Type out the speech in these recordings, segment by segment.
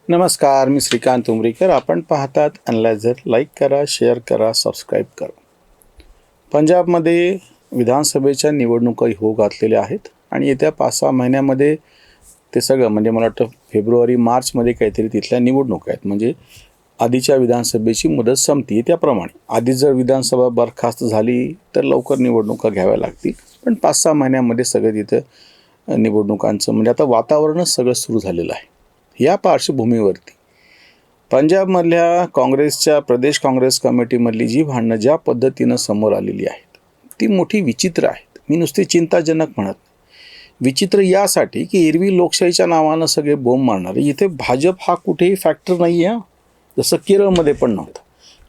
नमस्कार, मी श्रीकांत उमरीकर. आपण पाहतात अनलायझर. लाईक करा, शेअर करा, सबस्क्राईब करा. पंजाबमध्ये विधानसभेच्या निवडणुका होऊ घातलेल्या आहेत आणि येत्या 5-6 महिन्यामध्ये ते सगळं म्हणजे मला वाटतं फेब्रुवारी-मार्चमध्ये काहीतरी तिथल्या निवडणुका आहेत. म्हणजे आधीच्या विधानसभेची मुदत संपती. त्याप्रमाणे आधी जर विधानसभा बरखास्त झाली तर लवकर निवडणुका घ्याव्या लागतील. पण 5-6 महिन्यामध्ये सगळं तिथं निवडणुकांचं म्हणजे आता वातावरणच सगळं सुरू झालेलं आहे. या पार्श्वभूमीवरती पंजाबमधल्या काँग्रेसच्या प्रदेश काँग्रेस कमिटीमधली जी भांडणं ज्या पद्धतीनं समोर आलेली आहेत ती मोठी विचित्र आहेत. मी नुसती चिंताजनक म्हणत नाही. विचित्र यासाठी की एरवी लोकशाहीच्या नावानं सगळे बोंब मारणारे इथे भाजप हा कुठेही फॅक्टर नाही आहे. जसं केरळमध्ये पण नव्हतं.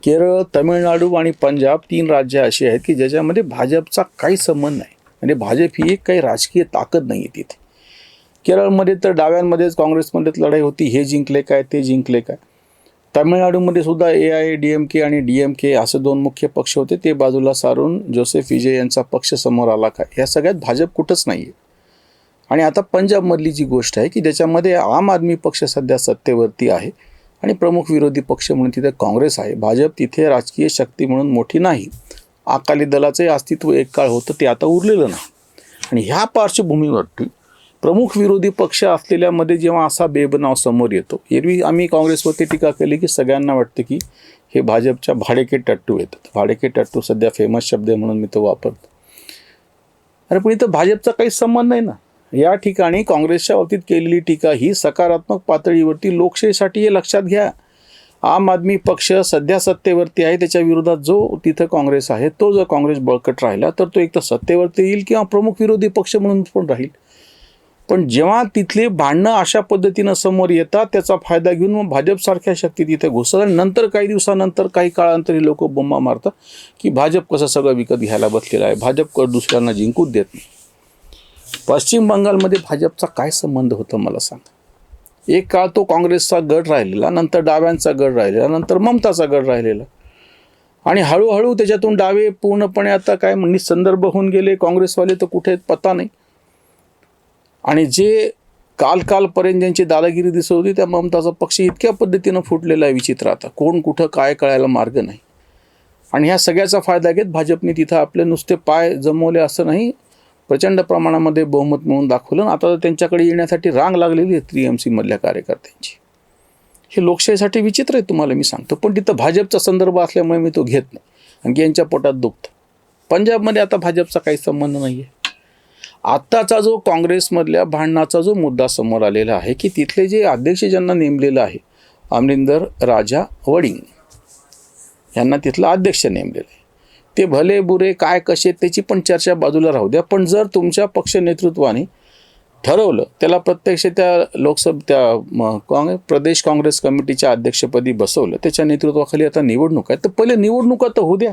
केरळ, तमिळनाडू आणि पंजाब 3 राज्य अशी आहेत की ज्याच्यामध्ये भाजपचा काही संबंध नाही. म्हणजे भाजप ही एक काही राजकीय ताकद नाही आहे तिथे. केरळमध्ये तर डाव्यांमध्येच काँग्रेसमध्येच लढाई होती. हे जिंकले काय, ते जिंकले काय. तामिळनाडूमध्ये सुद्धा AIADMK आणि DMK असे 2 मुख्य पक्ष होते. ते बाजूला सारून जोसेफ विजय यांचा पक्ष समोर आला काय. ह्या सगळ्यात भाजप कुठंच नाही आहे. आणि आता पंजाबमधली जी गोष्ट आहे की ज्याच्यामध्ये आम आदमी पक्ष सध्या सत्तेवरती आहे आणि प्रमुख विरोधी पक्ष म्हणून तिथे काँग्रेस आहे. भाजप तिथे राजकीय शक्ती म्हणून मोठी नाही. अकाली दलाचे अस्तित्व एक काळ होतं, ते आता उरलेलं नाही. आणि ह्या पार्श्वभूमीवरती प्रमुख विरोधी पक्ष असलेल्यामध्ये जेव्हा असा बेबनाव समोर येतो, एरवी आम्ही काँग्रेसवरती टीका केली की सगळ्यांना वाटतं की हे भाजपच्या भाडेके टट्टू येतात. भाडेके टट्टू सध्या फेमस शब्द आहे म्हणून मी तो वापरतो. अरे पण इथं भाजपचा काही संबंध नाही ना. या ठिकाणी काँग्रेसच्या बाबतीत केलेली टीका ही सकारात्मक पातळीवरती लोकशाहीसाठी हे लक्षात घ्या. आम आदमी पक्ष सध्या सत्तेवरती आहे, त्याच्या विरोधात जो तिथं काँग्रेस आहे तो जर काँग्रेस बळकट राहिला तर तो एक तर सत्तेवरती येईल किंवा प्रमुख विरोधी पक्ष म्हणून पण राहील. पण जेव्हा तिथले भांडणं अशा पद्धतीनं समोर येतात त्याचा फायदा घेऊन मग भाजपसारख्या शक्ती तिथे घुसतात आणि नंतर काही दिवसानंतर काही काळानंतर हे लोक बोंबा मारतात की भाजप कसं सगळं विकत घ्यायला बसलेलं आहे, भाजप दुसऱ्यांना जिंकूच देत नाही. पश्चिम बंगालमध्ये भाजपचा काय संबंध होता मला सांगा. एक काळ तो काँग्रेसचा गड राहिलेला, नंतर डाव्यांचा गड राहिलेला, नंतर ममताचा गड राहिलेला आणि हळूहळू त्याच्यातून डावे पूर्णपणे आता काय निसंदर्भ होऊन गेले. काँग्रेसवाले तर कुठे पत्ता नाही. आणि जे कालपर्यंत ज्यांची दादागिरी दिसत होती त्या ममताचा पक्ष इतक्या पद्धतीनं फुटलेला आहे विचित्र. आता कोण कुठं काय कळायला मार्ग नाही. आणि ह्या सगळ्याचा फायदा घेत भाजपने तिथं आपले नुसते पाय जमवले असं नाही, प्रचंड प्रमाणामध्ये बहुमत म्हणून दाखवलं. आता तर त्यांच्याकडे येण्यासाठी रांग लागलेली आहे TMC मधल्या कार्यकर्त्यांची. हे लोकशाहीसाठी विचित्र आहे तुम्हाला मी सांगतो. पण तिथं भाजपचा संदर्भ असल्यामुळे मी तो घेत नाही. आणखी यांच्या पोटात दुखतं. पंजाबमध्ये आता भाजपचा काही संबंध नाही आहे. आत्ताचा जो काँग्रेसमधल्या भांडणाचा जो मुद्दा समोर आलेला आहे की तिथले जे अध्यक्ष ज्यांना नेमलेलं आहे, अमरिंदर राजा वडिंग यांना तिथला अध्यक्ष नेमलेलं आहे. ते भले बुरे काय कसे त्याची पण चर्चा बाजूला राहू द्या. पण जर तुमच्या पक्ष नेतृत्वाने ठरवलं, त्याला प्रत्यक्ष त्या प्रदेश काँग्रेस कमिटीच्या अध्यक्षपदी बसवलं, त्याच्या नेतृत्वाखाली आता निवडणूक आहे, तर पहिले निवडणुका तर होऊ द्या.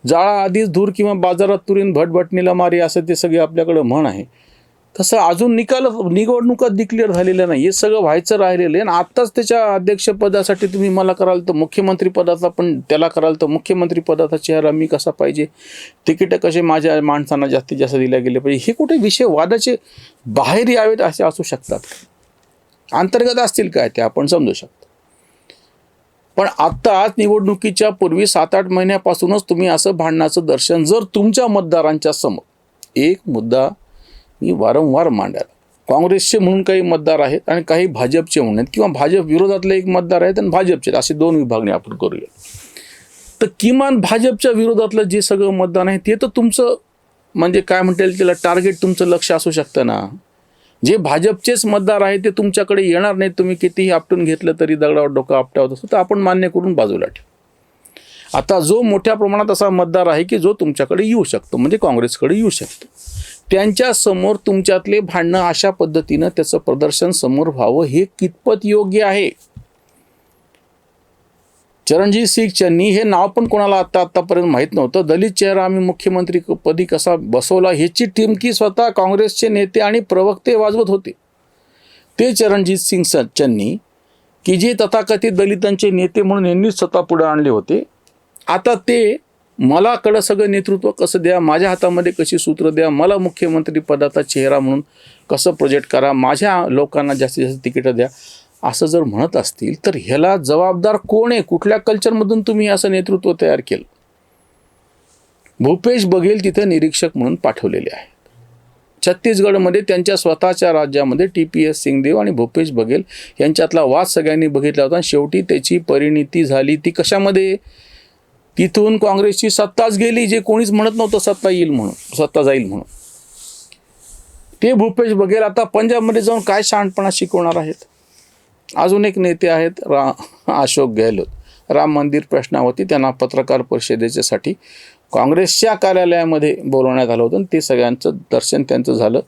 जाळा आधीच धूर किंवा बाजारात तुरीन भटभटणीला मारी असं ते सगळे आपल्याकडं म्हण आहे. तसं अजून निवडणुका डिक्लेअर झालेल्या नाही. हे सगळं व्हायचं राहिलेलं आहे. आणि आत्ताच त्याच्या अध्यक्षपदासाठी तुम्ही मला कराल तर मुख्यमंत्रीपदाचा, पण त्याला कराल तर मुख्यमंत्रीपदाचा चेहरा मी कसा पाहिजे, तिकीटं कसे माझ्या माणसांना जास्तीत जास्त दिल्या गेले पाहिजे, हे कुठे विषय वादाचे बाहेर यावेत असे असू शकतात. अंतर्गत असतील काय ते आपण समजू शकतो. पण आत्ताच निवडणुकीच्या पूर्वी 7-8 महिन्यापासूनच तुम्ही असं भांडणाचं दर्शन जर तुमच्या मतदारांच्या समोर, एक मुद्दा मी वारंवार मांडायला, काँग्रेसचे म्हणून काही मतदार आहेत आणि काही भाजपचे म्हणून आहेत किंवा भाजप विरोधातले एक मतदार आहेत आणि भाजपचे, असे 2 विभागणी आपण करूया. तर किमान भाजपच्या विरोधातलं जे सगळं मतदान आहे ते तर तुमचं म्हणजे काय म्हणता येईल त्याला टार्गेट, तुमचं लक्ष असू शकतं ना. जे भाजपचेच मतदार आहे ते तुमच्याकडे येणार नाहीत. तुम्ही कितीही आपटून घेतलं तरी दगडावर डोकं आपटावत असतो, तर आपण मान्य करून बाजूला ठेवू. आता जो मोठ्या प्रमाणात असा मतदार आहे की जो तुमच्याकडे येऊ शकतो, म्हणजे काँग्रेसकडे येऊ शकतो, त्यांच्या समोर तुमच्यातले भांडणं अशा पद्धतीनं त्याचं प्रदर्शन समोर व्हावं हे कितपत योग्य आहे. चरणजीत सिंग चन्नी हे नाव पण कोणाला आत्तापर्यंत माहीत नव्हतं. दलित चेहरा आम्ही मुख्यमंत्रीपदी कसा बसवला ह्याची टिमकी स्वतः काँग्रेसचे नेते आणि प्रवक्ते वाजवत होते. ते चरणजीत सिंग चन्नी की जे तथाकथित दलितांचे नेते म्हणून यांनीच स्वतः पुढे आणले होते, आता ते मला कडं सगळं नेतृत्व कसं द्या, माझ्या हातामध्ये कशी सूत्र द्या, मला मुख्यमंत्री पदाचा चेहरा म्हणून कसं प्रोजेक्ट करा, माझ्या लोकांना जास्तीत जास्त तिकीटं द्या, असं जर म्हणत असतील तर ह्याला जबाबदार कोण आहे? कुठल्या कल्चरमधून तुम्ही असं नेतृत्व तयार केलं? भूपेश बघेल तिथे निरीक्षक म्हणून पाठवलेले आहेत. छत्तीसगडमध्ये त्यांच्या स्वतःच्या राज्यामध्ये TPS सिंगदेव आणि भूपेश बघेल यांच्यातला वाद सगळ्यांनी बघितला होता. शेवटी त्याची परिणिती झाली ती कशामध्ये? तिथून काँग्रेसची सत्ताच गेली, जे कोणीच म्हणत नव्हतं सत्ता जाईल म्हणून. ते भूपेश बघेल आता पंजाबमध्ये जाऊन काय शहाणपणा शिकवणार आहेत? अजून एक नेते आहेत अशोक गेहलोत. राम मंदिर प्रश्नावरती त्यांना पत्रकार परिषदेच्यासाठी काँग्रेसच्या कार्यालयामध्ये बोलवण्यात आलं होतं. ते सगळ्यांचं दर्शन त्यांचं झालं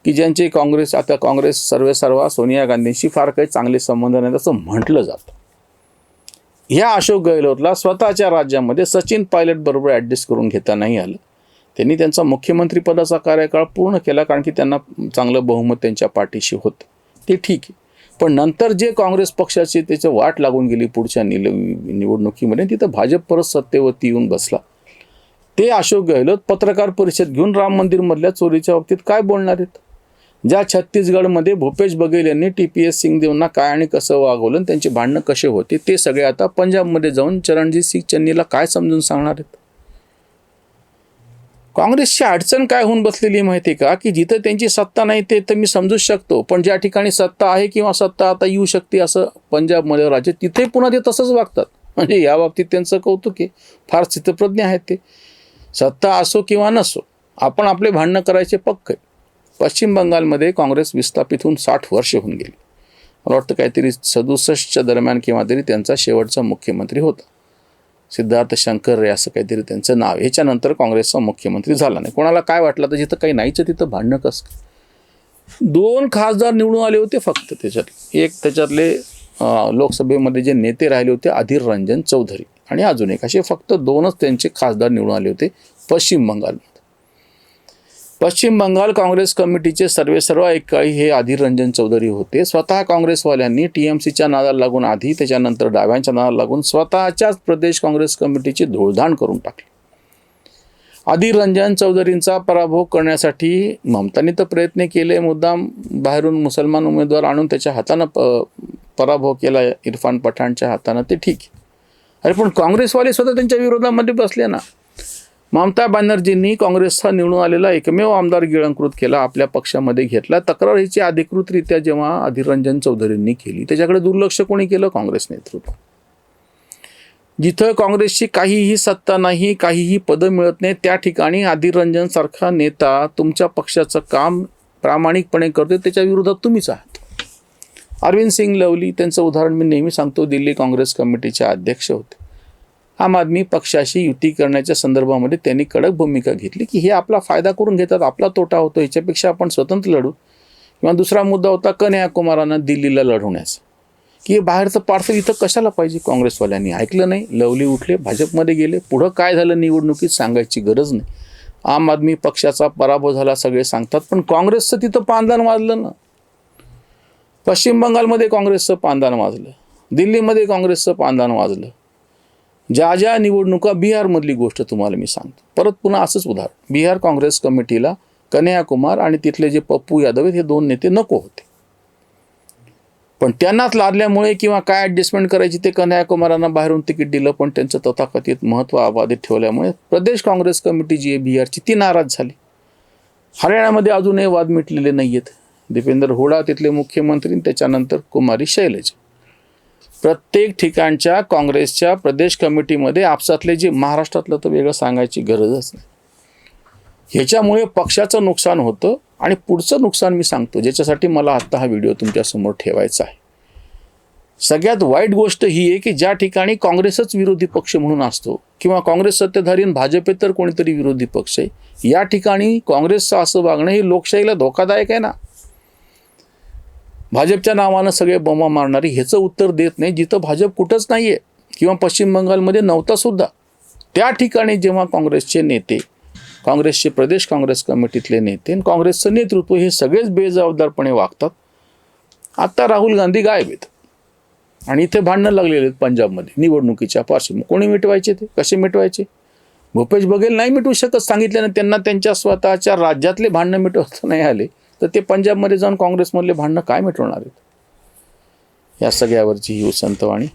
की ज्यांचे काँग्रेस सर्वेसर्वा सोनिया गांधींशी फार काही चांगले संबंध नाहीत असं म्हटलं जातं. ह्या अशोक गेहलोतला स्वतःच्या राज्यामध्ये सचिन पायलट बरोबर ॲडजस्ट करून घेता नाही आलं. त्यांनी त्यांचा मुख्यमंत्री पदाचा कार्यकाळ पूर्ण केला कारण की त्यांना चांगलं बहुमत त्यांच्या पाठीशी होतं. ते ठीक आहे. पण नंतर जे काँग्रेस पक्षाची त्याचं वाट लागून गेली पुढच्या निवडणुकीमध्ये, तिथं भाजप परत सत्तेवरती येऊन बसला. ते अशोक गेहलोत पत्रकार परिषद घेऊन राम मंदिरमधल्या चोरीच्या बाबतीत काय बोलणार आहेत? ज्या छत्तीसगडमध्ये भूपेश बघेल यांनी TPS सिंगदेवना काय आणि कसं वागवलं, त्यांचे भांडणं कसे होते, ते सगळे आता पंजाबमध्ये जाऊन चरणजीत सिंग चन्नीला काय समजून सांगणार आहेत? काँग्रेसची अडचण काय होऊन बसलेली माहिती का? की जिथं त्यांची सत्ता नाही ते तर मी समजूच शकतो, पण ज्या ठिकाणी सत्ता आहे किंवा सत्ता आता येऊ शकते असं पंजाबमध्ये राज्य, तिथे पुन्हा ते तसंच वागतात. म्हणजे या बाबतीत त्यांचं कौतुक आहे, फार स्थितप्रज्ञ आहेत ते. सत्ता असो किंवा नसो, आपण आपले भांडणं करायचे पक्क आहे. पश्चिम बंगालमध्ये काँग्रेस विस्थापित होऊन 60 वर्ष होऊन गेली. मला वाटतं काहीतरी 67च्या दरम्यान किंवा तरी त्यांचा शेवटचा मुख्यमंत्री होता. सिद्धार्थ शंकर रे असं काहीतरी त्यांचं नाव. ह्याच्यानंतर काँग्रेसचा मुख्यमंत्री झाला नाही. कोणाला काय वाटलं तर जिथं काही नाहीच तिथं भांडणं कसं? 2 खासदार निवडून आले होते फक्त त्याच्यातले लोकसभेमध्ये जे नेते राहिले होते अधीर रंजन चौधरी आणि अजून एक, असे फक्त 2च त्यांचे खासदार निवडून आले होते पश्चिम बंगालमध्ये. पश्चिम बंगाल काँग्रेस कमिटीचे सर्वेसर्वा एक काळी हे अधीर रंजन चौधरी होते. स्वतः काँग्रेसवाल्यांनी TMCच्या नादाला लागून आधी, त्याच्यानंतर डाव्यांच्या नादाला लागून स्वतःच्याच प्रदेश काँग्रेस कमिटीची धूळधाण करून टाकली. अधीर रंजन चौधरींचा पराभव करण्यासाठी ममतांनी तर प्रयत्न केले, मुद्दाम बाहेरून मुसलमान उमेदवार आणून त्याच्या हातानं पराभव केला इरफान पठाणच्या हातानं, ते ठीक आहे. अरे पण काँग्रेसवाले स्वतः त्यांच्या विरोधामध्ये बसले ना. ममता बॅनर्जींनी काँग्रेसचा निवडून आलेला एकमेव आमदार गिळंकृत केला, आपल्या पक्षामध्ये घेतला. तक्रार ह्याची अधिकृतरित्या जेव्हा अधीर रंजन चौधरींनी केली, त्याच्याकडे दुर्लक्ष कोणी केलं? काँग्रेस नेतृत्व. जिथं काँग्रेसची काहीही सत्ता नाही, काहीही पदं मिळत नाही, त्या ठिकाणी अधीर रंजन सारखा नेता तुमच्या पक्षाचं काम प्रामाणिकपणे करतो, त्याच्या विरोधात तुम्हीच आहात. अरविंद सिंग लवली त्यांचं उदाहरण मी नेहमी सांगतो. दिल्ली काँग्रेस कमिटीचे अध्यक्ष होते. आम आदमी पक्षाशी युती करण्याच्या संदर्भामध्ये त्यांनी कडक भूमिका घेतली की हे आपला फायदा करून घेतात, आपला तोटा होतो, ह्याच्यापेक्षा आपण स्वतंत्र लढू. किंवा दुसरा मुद्दा होता कन्याकुमारांना दिल्लीला लढवण्याचा, की हे बाहेरचं पार्सल इथं कशाला पाहिजे. काँग्रेसवाल्यांनी ऐकलं नाही, लवली उठले, भाजपमध्ये गेले. पुढं काय झालं निवडणुकीत सांगायची गरज नाही. आम आदमी पक्षाचा पराभव झाला सगळे सांगतात, पण काँग्रेसचं तिथं पांदान वाजलं ना. पश्चिम बंगालमध्ये काँग्रेसचं पांदान वाजलं, दिल्लीमध्ये काँग्रेसचं पांदान वाजलं. ज्या निवडणुका, बिहारमधली गोष्ट तुम्हाला मी सांगतो, परत पुन्हा असंच उदाहरण. बिहार काँग्रेस कमिटीला कन्याकुमार आणि तिथले जे पप्पू यादव आहेत हे 2 नेते नको होते, पण त्यांनाच लादल्यामुळे किंवा काय ॲडजस्टमेंट करायची ते कन्याकुमारांना बाहेरून तिकीट दिलं, पण त्यांचं तथाकथित महत्त्व अबाधित ठेवल्यामुळे प्रदेश काँग्रेस कमिटी जी आहे बिहारची ती नाराज झाली. हरियाणामध्ये अजूनही वाद मिटलेले नाही आहेत. दीपेंद्र हुडा तिथले मुख्यमंत्री, त्याच्यानंतर कुमारी शैलजा. प्रत्येक ठिकाणच्या काँग्रेसच्या प्रदेश कमिटीमध्ये आपसातले जे, महाराष्ट्रातलं तर वेगळं सांगायची गरजच नाही. ह्याच्यामुळे पक्षाचं नुकसान होतं. आणि पुढचं नुकसान मी सांगतो, ज्याच्यासाठी मला आत्ता हा व्हिडिओ तुमच्यासमोर ठेवायचा आहे. सगळ्यात वाईट गोष्ट ही आहे की ज्या ठिकाणी काँग्रेसच विरोधी पक्ष म्हणून असतो किंवा काँग्रेस सत्ताधारी आणि भाजपेतर कोणीतरी विरोधी पक्ष आहे, या ठिकाणी काँग्रेसचं असं वागणं हे लोकशाहीला धोकादायक आहे ना. भाजपच्या नावानं सगळे बोंबा मारणारी ह्याचं उत्तर देत नाही. जिथं भाजप कुठंच नाही आहे किंवा पश्चिम बंगालमध्ये नव्हता सुद्धा, त्या ठिकाणी जेव्हा काँग्रेसचे नेते, काँग्रेसचे प्रदेश काँग्रेस कमिटीतले नेते आणि काँग्रेसचं नेतृत्व हे सगळेच बेजबाबदारपणे वागतात. आत्ता राहुल गांधी गायब आहेत आणि इथे भांडणं लागलेले आहेत पंजाबमध्ये निवडणुकीच्या पार्श्वभूमीवर. कोणी मिटवायचे ते, कसे मिटवायचे? भूपेश बघेल नाही मिटवू शकत. सांगितल्यानं त्यांना त्यांच्या स्वतःच्या राज्यातले भांडणं मिटवता नाही आले, तर ते पंजाबमध्ये जाऊन काँग्रेसमधले भांडणं काय मिटवणार आहेत? या सगळ्यावरची ही उसंतवाणी.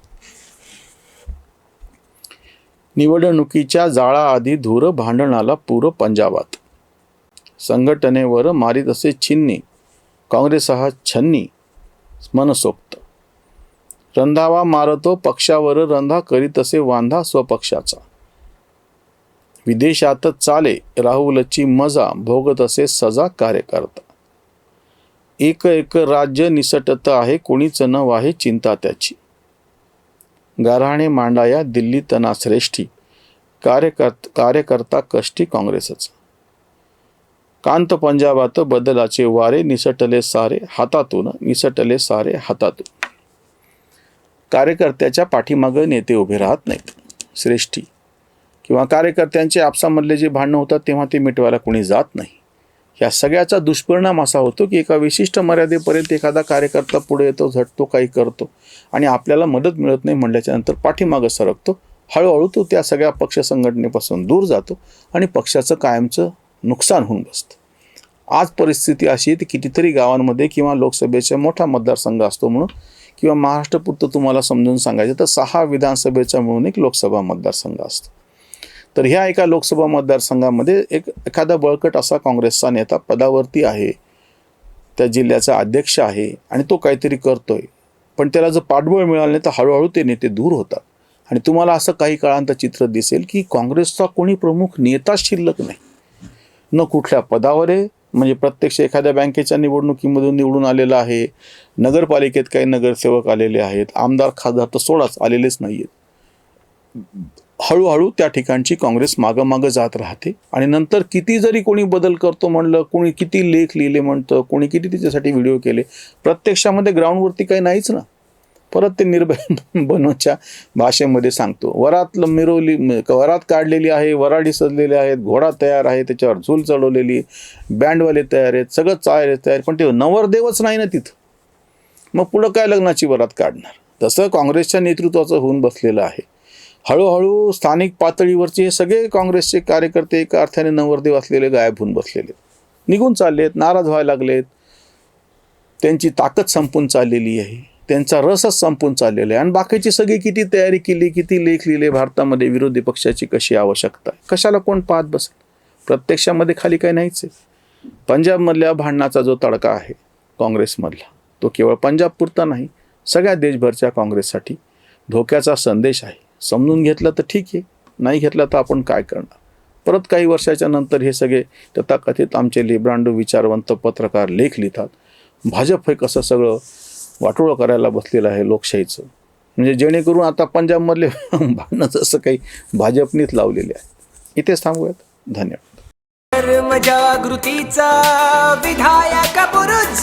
निवडणुकीच्या जाळाआधी धूर भांडणाला पूर पंजाबात. संघटनेवर मारीत असे छिन्नी, काँग्रेस हा छन्नी मनसोक्त. रंधावा मारतो पक्षावर रंधा, करीत असे वांधा स्वपक्षाचा. विदेशातच चाले राहुलची मजा, भोगत असे सजा कार्यकर्ता. एक एक राज्य निसटत आहे, कोणीच न वाहे चिंता त्याची. गाऱ्हाणे मांडाया दिल्ली तना श्रेष्ठी, कार्यकर्ता कष्टी काँग्रेसचा. कांत पंजाबात बदलाचे वारे, निसटले सारे हातातून, निसटले सारे हातातून. कार्यकर्त्याच्या पाठीमागं नेते उभे राहत नाहीत. श्रेष्ठी किंवा कार्यकर्त्यांचे आपसामधले जे भांडणं होतात तेव्हा ते मिटवायला कोणी जात नाही. या सगळ्याचा दुष्परिणाम असा होतो की एका विशिष्ट मर्यादेपर्यंत एखादा कार्यकर्ता पुढे येतो, झटतो, काही करतो आणि आपल्याला मदत मिळत नाही म्हटल्याच्या नंतर पाठीमागं सरकतो. हळूहळू तो त्या सगळ्या पक्ष संघटनेपासून दूर जातो आणि पक्षाचं कायमचं नुकसान होऊन बसतं. आज परिस्थिती अशी आहे की कितीतरी गावांमध्ये किंवा लोकसभेचा मोठा मतदारसंघ असतो म्हणून किंवा महाराष्ट्रपुरतं तुम्हाला समजून सांगायचं तर 6 विधानसभेचा मिळून एक लोकसभा मतदारसंघ असतो. तर ह्या एका लोकसभा मतदारसंघामध्ये एखादा बळकट असा काँग्रेसचा नेता पदावरती आहे, त्या जिल्ह्याचा अध्यक्ष आहे आणि तो काहीतरी करतोय, पण त्याला जर पाठबळ मिळालं नाही तर हळूहळू ते नेते दूर होतात. आणि तुम्हाला असं काही काळांत चित्र दिसेल की काँग्रेसचा कोणी प्रमुख नेता शिल्लक नाही, न कुठल्या पदावर आहे, म्हणजे प्रत्यक्ष एखाद्या बँकेच्या निवडणुकीमधून निवडून आलेला आहे, नगरपालिकेत काही नगरसेवक आलेले आहेत, आमदार खासदार तर सोडाच आलेलेच नाही आहेत. हळूहळू त्या ठिकाणची काँग्रेस मागं जात राहते आणि नंतर किती जरी कोणी बदल करतो म्हणलं, कोणी किती लेख लिहिले म्हणतं, कोणी किती त्याच्यासाठी व्हिडिओ केले, प्रत्यक्षामध्ये ग्राउंडवरती काही नाहीच ना. परत ते निर्भय बनवच्या भाषेमध्ये सांगतो, वरात काढलेली आहे, वराडी सजलेली आहेत, घोडा तयार आहे, त्याच्यावर झूल चढवलेली, बँडवाले तयार आहेत, सगळं तयार, पण ते नवरदेवच नाही ना तिथं. मग पुढं काय लग्नाची वरात काढणार. तसं काँग्रेसच्या नेतृत्वाचं होऊन बसलेलं आहे. हळूहळू स्थानिक पातळीवरचे हे सगळे काँग्रेसचे कार्यकर्ते एका अर्थाने नवरदेव असलेले गायब होऊन बसलेले, निघून चाललेत, नाराज व्हायला लागलेत, त्यांची ताकद संपून चाललेली आहे, त्यांचा रसच संपून चाललेला आहे. आणि बाकीची सगळी किती तयारी केली, किती लेख लिहिले भारतामध्ये विरोधी पक्षाची कशी आवश्यकता आहे, कशाला कोण पाहत बसेल. प्रत्यक्षामध्ये खाली काही नाहीच आहे. पंजाबमधल्या भांडणाचा जो तडका आहे काँग्रेसमधला, तो केवळ पंजाबपुरता नाही, सगळ्या देशभरच्या काँग्रेससाठी धोक्याचा संदेश आहे. समजून घेतलं तर ठीक आहे, नाही घेतलं तर आपण काय करणार. परत काही वर्षाच्या नंतर हे सगळे तथाकथित आमचे लिब्रांडो विचारवंत पत्रकार लेख लिहितात, भाजप हे कसं सगळं वाटोळं करायला बसलेलं आहे लोकशाहीचं. म्हणजे जेणेकरून आता पंजाबमधले भांडणं जसं काही भाजपनीच लावलेले आहे. इथेच थांबूयात. धन्यवाद. कर्मजागृतीचा विधायक बुरुज